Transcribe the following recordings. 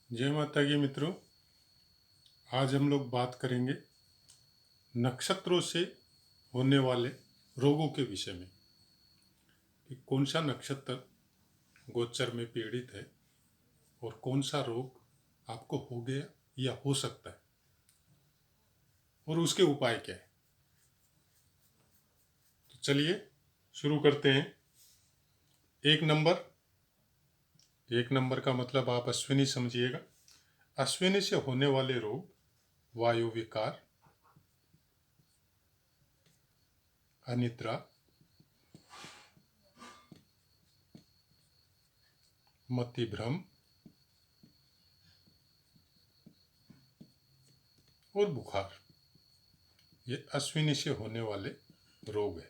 जय माता की मित्रों, आज हम लोग बात करेंगे नक्षत्रों से होने वाले रोगों के विषय में कि कौन सा नक्षत्र गोचर में पीड़ित है और कौन सा रोग आपको हो गया या हो सकता है और उसके उपाय क्या है। तो चलिए शुरू करते हैं। एक नंबर का मतलब आप अश्विनी समझिएगा। अश्विनी से होने वाले रोग वायु विकार, अनिद्रा, मति भ्रम और बुखार, ये अश्विनी से होने वाले रोग है।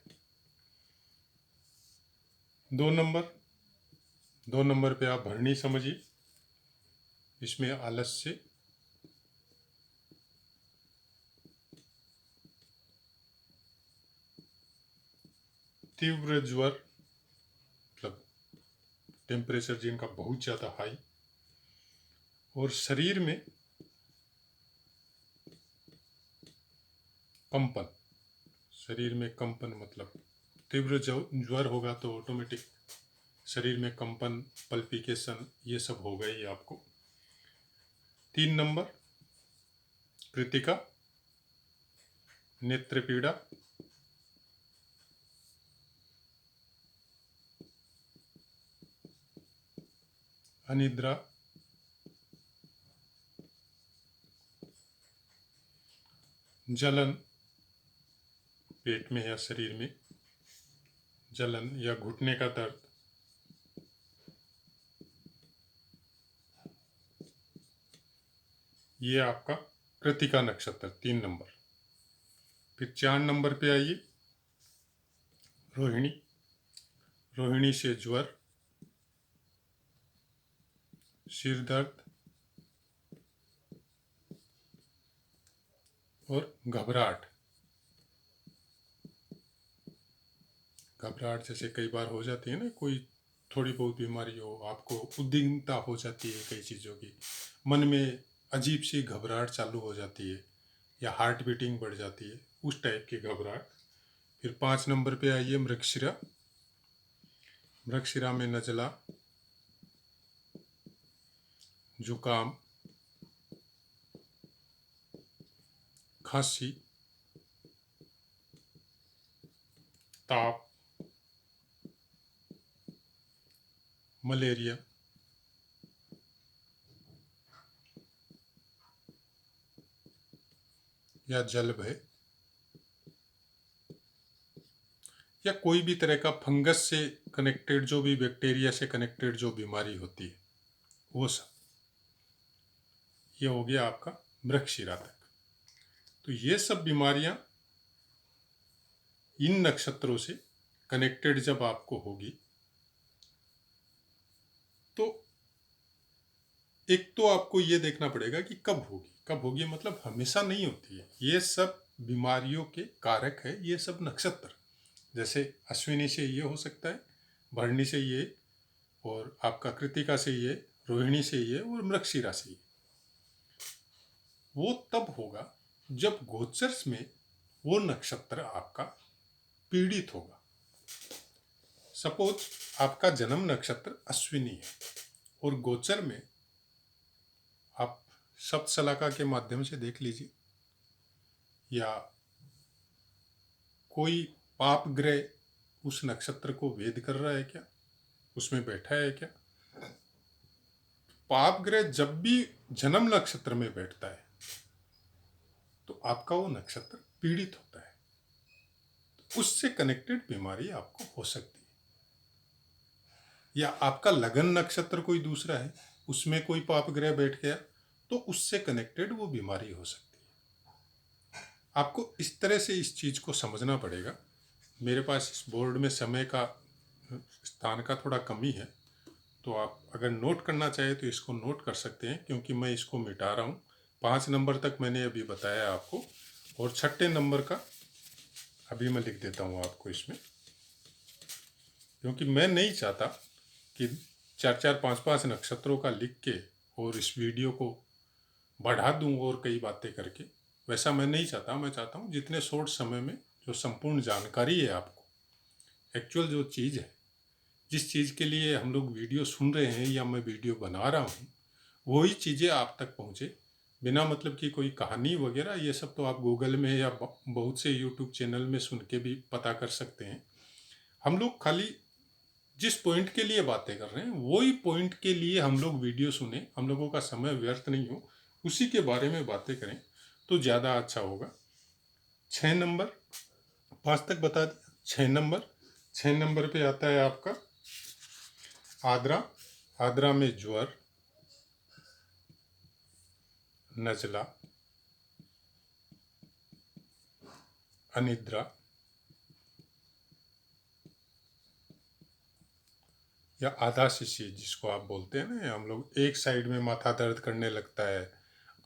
दो नंबर पे आप भरणी समझिए। इसमें आलस्य, तीव्र ज्वर मतलब टेम्परेचर जिनका बहुत ज़्यादा हाई, और शरीर में कंपन। शरीर में कंपन मतलब तीव्र ज्वर होगा तो ऑटोमेटिक शरीर में कंपन, पल्पिकेशन, ये सब हो गई आपको। 3 नंबर कृतिका, नेत्र पीड़ा, अनिद्रा, जलन, पेट में या शरीर में जलन या घुटने का दर्द, ये आपका कृतिका नक्षत्र 3 नंबर। फिर 4 नंबर पे आइए, रोहिणी। रोहिणी से ज्वर, सिर दर्द और घबराहट। घबराहट जैसे कई बार हो जाती है ना, कोई थोड़ी बहुत बीमारी हो, आपको उद्विग्नता हो जाती है कई चीज़ों की, मन में अजीब सी घबराहट चालू हो जाती है या हार्ट बीटिंग बढ़ जाती है, उस टाइप की घबराहट। फिर 5 नंबर पे आइए, मृगशिरा। मृगशिरा में नज़ला, जुकाम, खांसी, ताप, मलेरिया, या जल भय, या कोई भी तरह का फंगस से कनेक्टेड, जो भी बैक्टीरिया से कनेक्टेड जो बीमारी होती है वो सब। ये हो गया आपका मृगशिरा तक। तो ये सब बीमारियां इन नक्षत्रों से कनेक्टेड जब आपको होगी तो एक तो आपको ये देखना पड़ेगा कि कब होगी मतलब हमेशा नहीं होती है। ये सब बीमारियों के कारक है ये सब नक्षत्र। जैसे अश्विनी से ये हो सकता है, भरणी से ये, और आपका कृतिका से ये, रोहिणी से ये, और मृगशिरा से ये। वो तब होगा जब गोचर में वो नक्षत्र आपका पीड़ित होगा। सपोज आपका जन्म नक्षत्र अश्विनी है और गोचर में आप सप्तशलाका के माध्यम से देख लीजिए, या कोई पाप ग्रह उस नक्षत्र को वेद कर रहा है क्या, उसमें बैठा है क्या। पाप ग्रह जब भी जन्म नक्षत्र में बैठता है तो आपका वो नक्षत्र पीड़ित होता है, उससे कनेक्टेड बीमारी आपको हो सकती है। या आपका लगन नक्षत्र कोई दूसरा है, उसमें कोई पाप ग्रह बैठ गया तो उससे कनेक्टेड वो बीमारी हो सकती है। आपको इस तरह से इस चीज़ को समझना पड़ेगा। मेरे पास इस बोर्ड में समय का, स्थान का थोड़ा कमी है, तो आप अगर नोट करना चाहे तो इसको नोट कर सकते हैं, क्योंकि मैं इसको मिटा रहा हूँ। 5 नंबर तक मैंने अभी बताया आपको, और 6 नंबर का अभी मैं लिख देता हूँ आपको इसमें, क्योंकि मैं नहीं चाहता कि 4-4, 5-5 नक्षत्रों का लिख के और इस वीडियो को बढ़ा दूं और कई बातें करके, वैसा मैं नहीं चाहता। मैं चाहता हूँ जितने शॉर्ट समय में जो संपूर्ण जानकारी है आपको, एक्चुअल जो चीज़ है, जिस चीज़ के लिए हम लोग वीडियो सुन रहे हैं या मैं वीडियो बना रहा हूँ, वही चीज़ें आप तक पहुँचे, बिना मतलब की कोई कहानी वगैरह। ये सब तो आप गूगल में या बहुत से यूट्यूब चैनल में सुन के भी पता कर सकते हैं। हम लोग खाली जिस पॉइंट के लिए बातें कर रहे हैं वही पॉइंट के लिए हम लोग वीडियो सुने, हम लोगों का समय व्यर्थ नहीं हो, उसी के बारे में बातें करें तो ज़्यादा अच्छा होगा। 6 नंबर, 5 तक बता दिया। 6 नंबर, 6 नंबर पे आता है आपका आद्रा। आद्रा में ज्वर, नज़ला, अनिद्रा या आधा शिशी जिसको आप बोलते हैं ना, हम लोग एक साइड में माथा दर्द करने लगता है,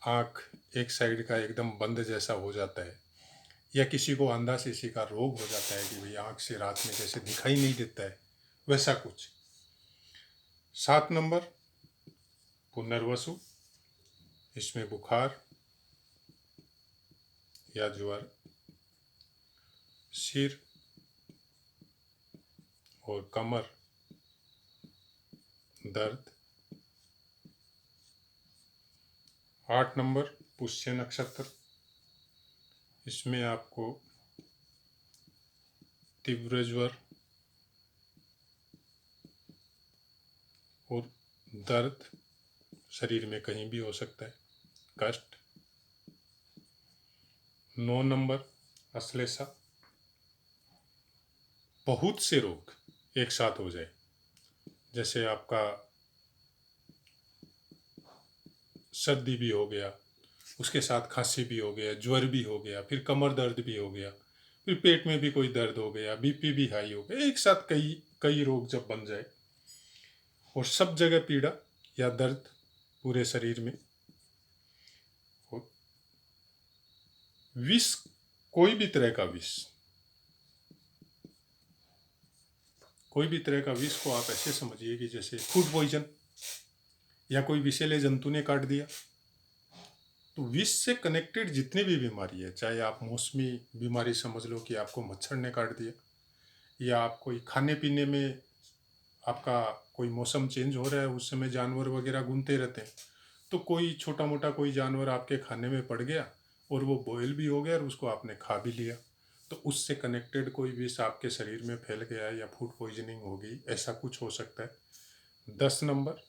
आँख एक साइड का एकदम बंद जैसा हो जाता है, या किसी को अंधा शिशी का रोग हो जाता है कि भाई आँख से रात में जैसे दिखाई नहीं देता है, वैसा कुछ। 7 नंबर पुनर्वसु, इसमें बुखार या ज्वर, सिर और कमर दर्द। 8 नंबर पुष्य नक्षत्र, इसमें आपको तीव्र ज्वर और दर्द शरीर में कहीं भी हो सकता है, कष्ट। 9 नंबर अश्लेषा, बहुत से रोग एक साथ हो जाए, जैसे आपका सर्दी भी हो गया, उसके साथ खांसी भी हो गया, ज्वर भी हो गया, फिर कमर दर्द भी हो गया, फिर पेट में भी कोई दर्द हो गया, बीपी भी हाई हो गया, एक साथ कई कई रोग जब बन जाए और सब जगह पीड़ा या दर्द पूरे शरीर में। और विष, कोई भी तरह का विष, कोई भी तरह का विष को आप ऐसे समझिए कि जैसे फूड पॉइजन या कोई विषैले जंतु ने काट दिया। तो विष से कनेक्टेड जितनी भी बीमारी है, चाहे आप मौसमी बीमारी समझ लो कि आपको मच्छर ने काट दिया, या आप कोई खाने पीने में आपका कोई मौसम चेंज हो रहा है, उस समय जानवर वगैरह घूमते रहते हैं, तो कोई छोटा मोटा कोई जानवर आपके खाने में पड़ गया और वो बॉयल भी हो गया और उसको आपने खा भी लिया, तो उससे कनेक्टेड कोई विष आपके शरीर में फैल गया या फूड पॉइजनिंग हो गई, ऐसा कुछ हो सकता है। 10 नंबर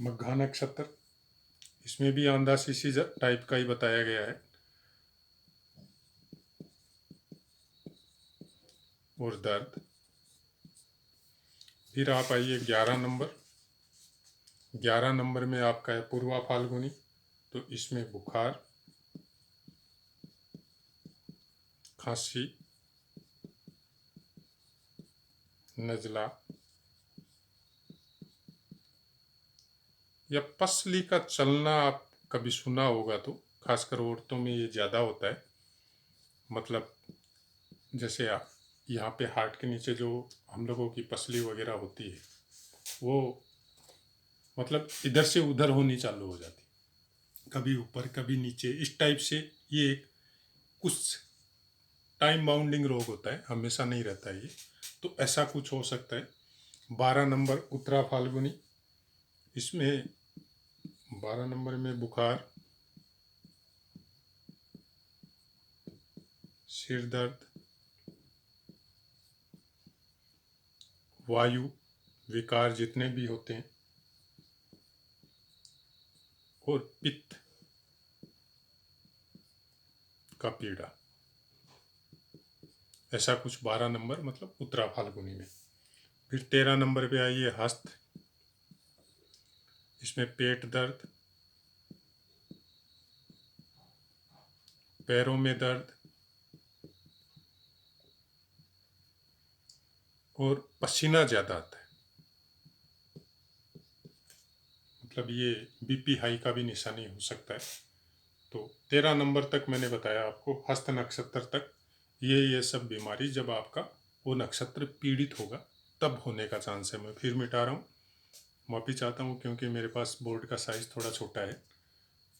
मघा नक्षत्र, इसमें भी आंधा शीशी टाइप का ही बताया गया है और दर्द। फिर आप आइए 11 नंबर। 11 नंबर में आपका है पूर्वा फाल्गुनी, तो इसमें बुखार, खांसी, नज़ला या पसली का चलना आप कभी सुना होगा, तो खासकर औरतों में ये ज़्यादा होता है। मतलब जैसे आप यहाँ पे हार्ट के नीचे जो हम लोगों की पसली वगैरह होती है, वो मतलब इधर से उधर होनी चालू हो जाती, कभी ऊपर कभी नीचे, इस टाइप से। ये एक कुछ टाइम बाउंडिंग रोग होता है, हमेशा नहीं रहता है ये, तो ऐसा कुछ हो सकता है। 12 नंबर उत्तरा फाल्गुनी, इसमें 12 नंबर में बुखार, सिर दर्द, वायु विकार जितने भी होते हैं और पित्त का पीड़ा, ऐसा कुछ 12 नंबर मतलब उत्तरा फाल्गुनी में। फिर 13 नंबर पे आइए हस्त, इसमें पेट दर्द, पैरों में दर्द और पसीना ज़्यादा आता है, मतलब ये बीपी हाई का भी निशानी हो सकता है। तो 13 नंबर तक मैंने बताया आपको, हस्त नक्षत्र तक ये सब बीमारी जब आपका वो नक्षत्र पीड़ित होगा तब होने का चांस है। मैं फिर मिटा रहा हूँ, माफ़ी चाहता हूँ क्योंकि मेरे पास बोर्ड का साइज़ थोड़ा छोटा है।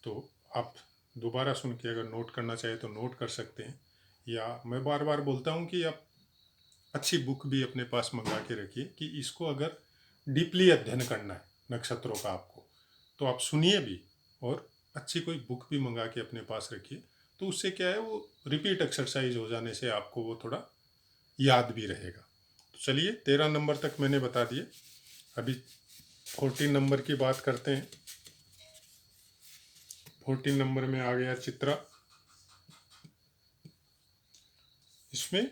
तो आप दोबारा सुन के अगर नोट करना चाहें तो नोट कर सकते हैं, या मैं बार बार बोलता हूँ कि आप अच्छी बुक भी अपने पास मंगा के रखिए कि इसको अगर डीपली अध्ययन करना है नक्षत्रों का आपको, तो आप सुनिए भी और अच्छी कोई बुक भी मंगा के अपने पास रखिए। तो उससे क्या है, वो रिपीट एक्सरसाइज हो जाने से आपको वो थोड़ा याद भी रहेगा। तो चलिए 13 नंबर तक मैंने बता दिए, अभी 14 नंबर की बात करते हैं। 14 नंबर में आ गया चित्रा। इसमें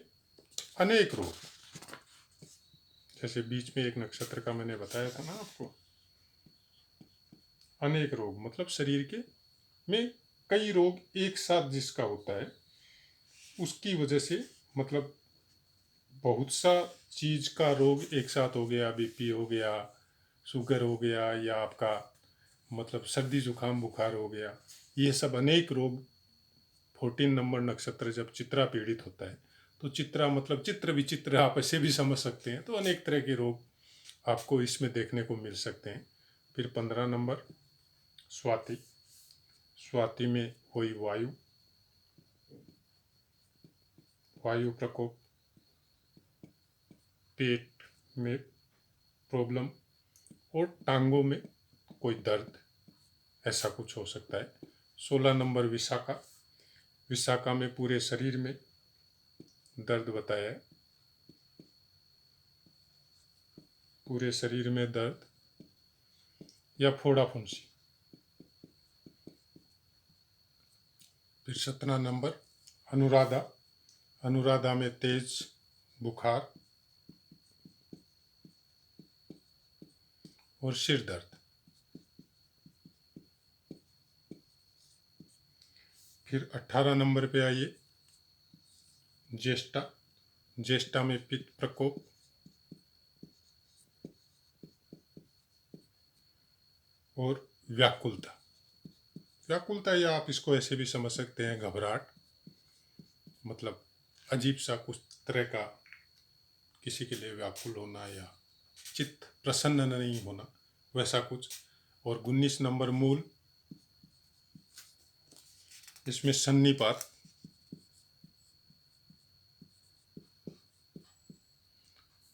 अनेक रोग, जैसे बीच में एक नक्षत्र का मैंने बताया था ना आपको, अनेक रोग मतलब शरीर के में कई रोग एक साथ जिसका होता है, उसकी वजह से मतलब बहुत सा चीज का रोग एक साथ हो गया, बीपी हो गया, शुगर हो गया, या आपका मतलब सर्दी जुकाम बुखार हो गया, ये सब अनेक रोग 14 नंबर नक्षत्र जब चित्रा पीड़ित होता है, तो चित्रा मतलब चित्र विचित्र आप ऐसे भी समझ सकते हैं। तो अनेक तरह के रोग आपको इसमें देखने को मिल सकते हैं। फिर 15 नंबर स्वाति। स्वाति में हुई वायु, वायु प्रकोप, पेट में प्रॉब्लम और टांगों में कोई दर्द, ऐसा कुछ हो सकता है। 16 नंबर विशाखा। विशाखा में पूरे शरीर में दर्द बताया है, पूरे शरीर में दर्द या फोड़ा फुंसी। फिर 17 नंबर अनुराधा। अनुराधा में तेज बुखार और सिर दर्द। फिर 18 नंबर पे आइए ज्येष्ठा। ज्येष्ठा में पित्त प्रकोप और व्याकुलता। व्याकुलता, या आप इसको ऐसे भी समझ सकते हैं घबराहट, मतलब अजीब सा कुछ तरह का किसी के लिए व्याकुल होना या चित्त प्रसन्न नहीं होना, वैसा कुछ। और 19 नंबर मूल। इसमें सन्निपात,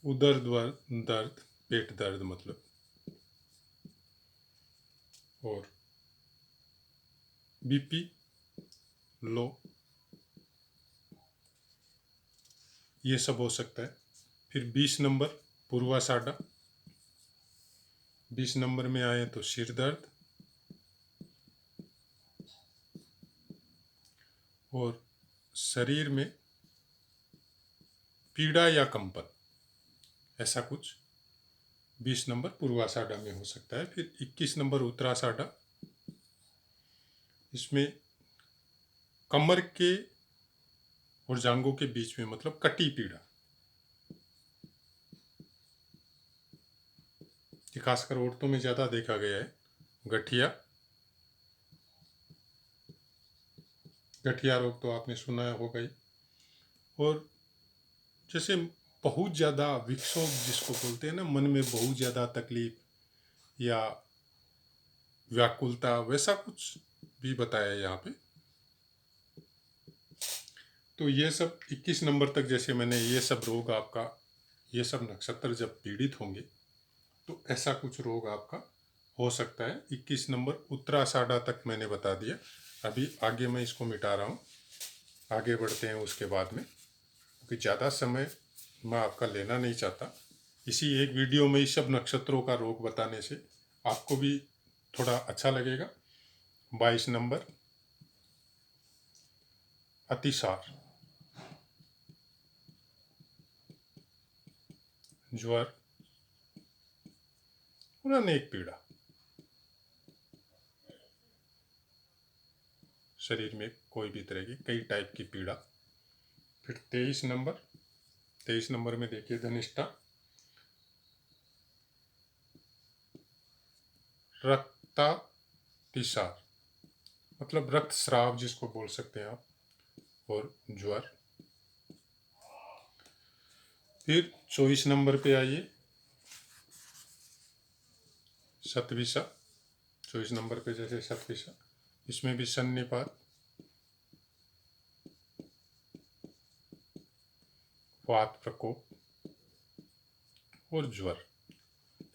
उदर दर्द, पेट दर्द मतलब, और बीपी लो, ये सब हो सकता है। फिर 20 नंबर पूर्वाषाढ़ा। 20 नंबर में आए तो सिर दर्द और शरीर में पीड़ा या कंपन, ऐसा कुछ 20 नंबर पूर्वाषाढ़ा में हो सकता है। फिर 21 नंबर उत्तराषाढ़ा। इसमें कमर के और जांघों के बीच में मतलब कटी पीड़ा, खासकर औरतों में ज़्यादा देखा गया है। गठिया। गठिया रोग तो आपने सुना होगा ही। और जैसे बहुत ज़्यादा विक्षोभ जिसको बोलते हैं ना, मन में बहुत ज़्यादा तकलीफ या व्याकुलता, वैसा कुछ भी बताया है यहाँ पे। तो ये सब 21 नंबर तक, जैसे मैंने ये सब रोग आपका, ये सब नक्षत्र जब पीड़ित होंगे तो ऐसा कुछ रोग आपका हो सकता है। 21 नंबर उत्तराषाढ़ा तक मैंने बता दिया। अभी आगे मैं इसको मिटा रहा हूँ, आगे बढ़ते हैं उसके बाद में, क्योंकि ज़्यादा समय मैं आपका लेना नहीं चाहता। इसी एक वीडियो में इस सब नक्षत्रों का रोग बताने से आपको भी थोड़ा अच्छा लगेगा। 22 नंबर अतिसार, ज्वर और अनेक पीड़ा, शरीर में कोई भी तरह की कई टाइप की पीड़ा। फिर 23 नंबर में देखिए धनिष्ठा। रक्तातिसार मतलब रक्त स्राव जिसको बोल सकते हैं आप, और ज्वर। फिर 24 नंबर पे आइए शतभिषा 24 नंबर पे जैसे शतभिषा, इसमें भी सन्निपात, वात प्रकोप और ज्वर।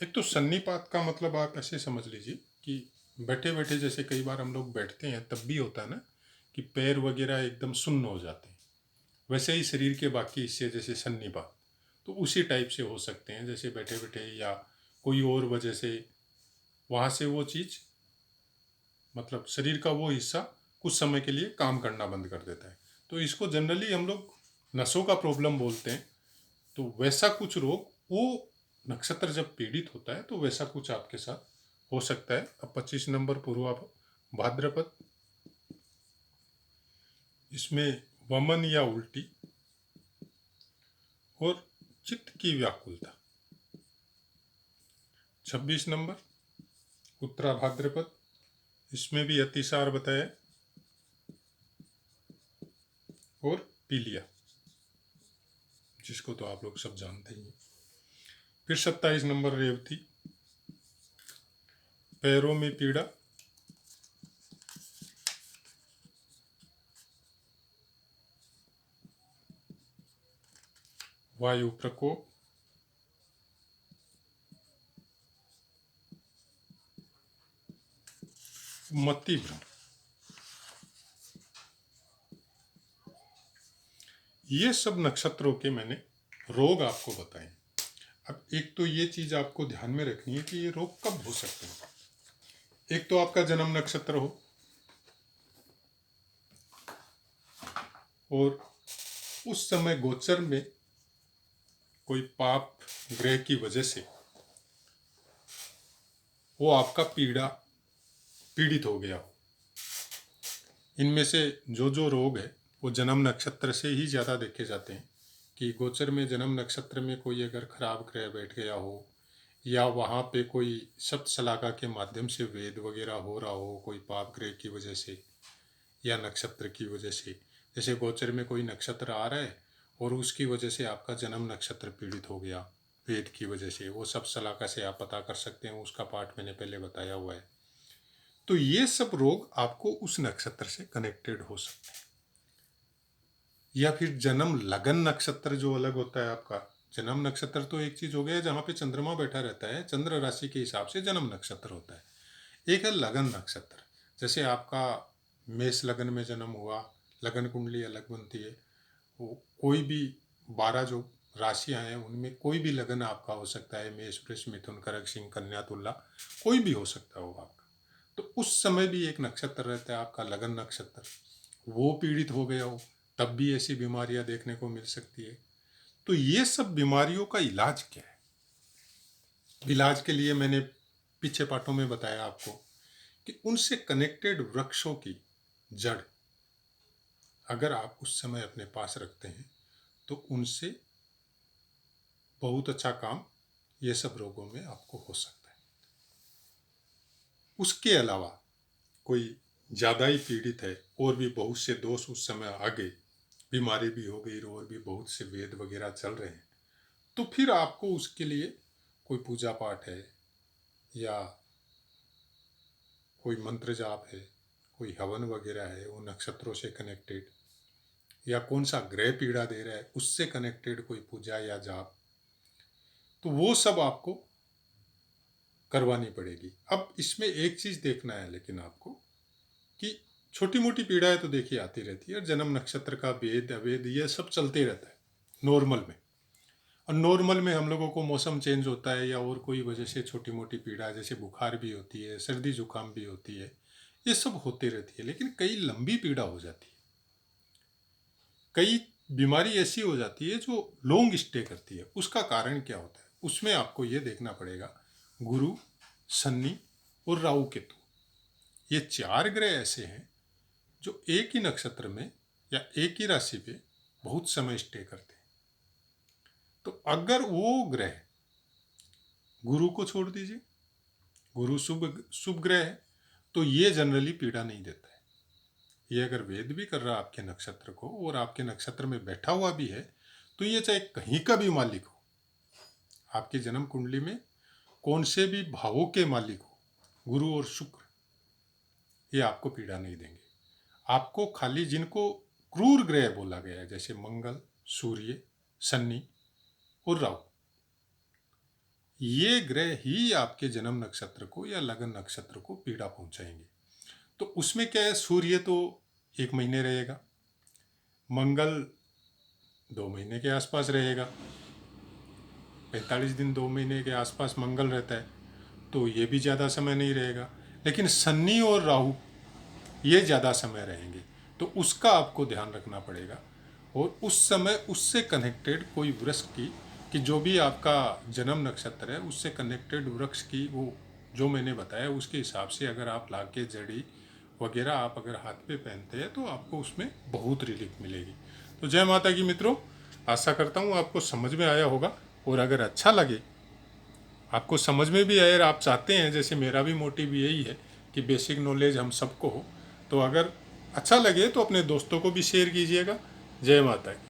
एक तो सन्निपात का मतलब आप ऐसे समझ लीजिए कि बैठे बैठे जैसे कई बार हम लोग बैठते हैं तब भी होता है ना कि पैर वगैरह एकदम सुन्न हो जाते हैं, वैसे ही शरीर के बाकी हिस्से जैसे सन्निपात, तो उसी टाइप से हो सकते हैं, जैसे बैठे बैठे या कोई और वजह से वहाँ से वो चीज़, मतलब शरीर का वो हिस्सा कुछ समय के लिए काम करना बंद कर देता है। तो इसको जनरली हम लोग नसों का प्रॉब्लम बोलते हैं। तो वैसा कुछ रोग, वो नक्षत्र जब पीड़ित होता है तो वैसा कुछ आपके साथ हो सकता है। अब 25 नंबर पूर्वा भाद्रपद, इसमें वमन या उल्टी और चित्त की व्याकुलता। 26 नंबर उत्तरा भाद्रपद, इसमें भी अतिसार बताया और पीलिया, जिसको तो आप लोग सब जानते ही हैं। फिर 27 नंबर रेवती, पैरों में पीड़ा, वायु प्रकोप, मति भ्रम। ये सब नक्षत्रों के मैंने रोग आपको बताए। अब एक तो ये चीज आपको ध्यान में रखनी है कि ये रोग कब हो सकते हैं। एक तो आपका जन्म नक्षत्र हो और उस समय गोचर में कोई पाप ग्रह की वजह से वो आपका पीड़ित हो गया हो। इनमें से जो रोग है वो जन्म नक्षत्र से ही ज़्यादा देखे जाते हैं कि गोचर में जन्म नक्षत्र में कोई अगर खराब ग्रह बैठ गया हो, या वहाँ पे कोई सप्त शलाका के माध्यम से वेद वगैरह हो रहा हो कोई पाप ग्रह की वजह से या नक्षत्र की वजह से। जैसे गोचर में कोई नक्षत्र आ रहा है और उसकी वजह से आपका जन्म नक्षत्र पीड़ित हो गया वेद की वजह से, वो सप्त शलाका से आप पता कर सकते हैं, उसका पाठ मैंने पहले बताया हुआ है। तो ये सब रोग आपको उस नक्षत्र से कनेक्टेड हो सकते हैं। या फिर जन्म लगन नक्षत्र जो अलग होता है आपका। जन्म नक्षत्र तो एक चीज हो गया जहाँ पे चंद्रमा बैठा रहता है, चंद्र राशि के हिसाब से जन्म नक्षत्र होता है। एक है लगन नक्षत्र, जैसे आपका मेष लगन में जन्म हुआ, लगन कुंडली अलग बनती है। वो कोई भी 12 जो राशियां हैं उनमें कोई भी लगन आपका हो सकता है, मेष वृष मिथुन कर्क सिंह कन्या तुला, कोई भी हो सकता हो आपका। तो उस समय भी एक नक्षत्र रहता है आपका लगन नक्षत्र, वो पीड़ित हो गया हो तब भी ऐसी बीमारियां देखने को मिल सकती है। तो ये सब बीमारियों का इलाज क्या है। इलाज के लिए मैंने पीछे पाठों में बताया आपको कि उनसे कनेक्टेड वृक्षों की जड़ अगर आप उस समय अपने पास रखते हैं तो उनसे बहुत अच्छा काम ये सब रोगों में आपको हो सकता है। उसके अलावा कोई ज़्यादा ही पीड़ित है और भी बहुत से दोष उस समय आ गए, बीमारी भी हो गई और भी बहुत से वेद वगैरह चल रहे हैं, तो फिर आपको उसके लिए कोई पूजा पाठ है या कोई मंत्र जाप है, कोई हवन वगैरह है वो नक्षत्रों से कनेक्टेड, या कौन सा ग्रह पीड़ा दे रहा है उससे कनेक्टेड कोई पूजा या जाप, तो वो सब आपको करवानी पड़ेगी। अब इसमें एक चीज़ देखना है लेकिन आपको कि छोटी मोटी पीड़ाएं तो देखिए आती रहती है, और जन्म नक्षत्र का वेद अवेद ये सब चलते रहता है नॉर्मल में। और नॉर्मल में हम लोगों को मौसम चेंज होता है या और कोई वजह से छोटी मोटी पीड़ा जैसे बुखार भी होती है, सर्दी जुकाम भी होती है, ये सब होती रहती है। लेकिन कई लंबी पीड़ा हो जाती है, कई बीमारी ऐसी हो जाती है जो लॉन्ग स्टे करती है। उसका कारण क्या होता है, उसमें आपको ये देखना पड़ेगा। गुरु, शनि और राहु केतु, ये 4 ग्रह ऐसे हैं जो एक ही नक्षत्र में या एक ही राशि पे बहुत समय स्टे करते हैं। तो अगर वो ग्रह, गुरु को छोड़ दीजिए, गुरु शुभ शुभ ग्रह है तो ये जनरली पीड़ा नहीं देता है। ये अगर वेद भी कर रहा है आपके नक्षत्र को और आपके नक्षत्र में बैठा हुआ भी है, तो ये चाहे कहीं का भी मालिक हो, आपकी जन्म कुंडली में कौन से भी भावों के मालिक हो, गुरु और शुक्र, ये आपको पीड़ा नहीं देंगे। आपको खाली जिनको क्रूर ग्रह बोला गया है, जैसे मंगल, सूर्य, शनि और राहु, ये ग्रह ही आपके जन्म नक्षत्र को या लगन नक्षत्र को पीड़ा पहुंचाएंगे। तो उसमें क्या है, सूर्य तो 1 महीने रहेगा, मंगल 2 महीने के आसपास रहेगा, 45 दिन 2 महीने के आसपास मंगल रहता है, तो ये भी ज़्यादा समय नहीं रहेगा। लेकिन शनि और राहु ये ज़्यादा समय रहेंगे, तो उसका आपको ध्यान रखना पड़ेगा। और उस समय उससे कनेक्टेड कोई वृक्ष की, कि जो भी आपका जन्म नक्षत्र है उससे कनेक्टेड वृक्ष की, वो जो मैंने बताया उसके हिसाब से अगर आप ला के जड़ी वगैरह आप अगर हाथ पे पहनते हैं तो आपको उसमें बहुत रिलीफ मिलेगी। तो जय माता की मित्रों, आशा करता हूँ आपको समझ में आया होगा। और अगर अच्छा लगे, आपको समझ में भी आए, आप चाहते हैं, जैसे मेरा भी मोटिव यही है कि बेसिक नॉलेज हम सबको हो, तो अगर अच्छा लगे तो अपने दोस्तों को भी शेयर कीजिएगा। जय माता की।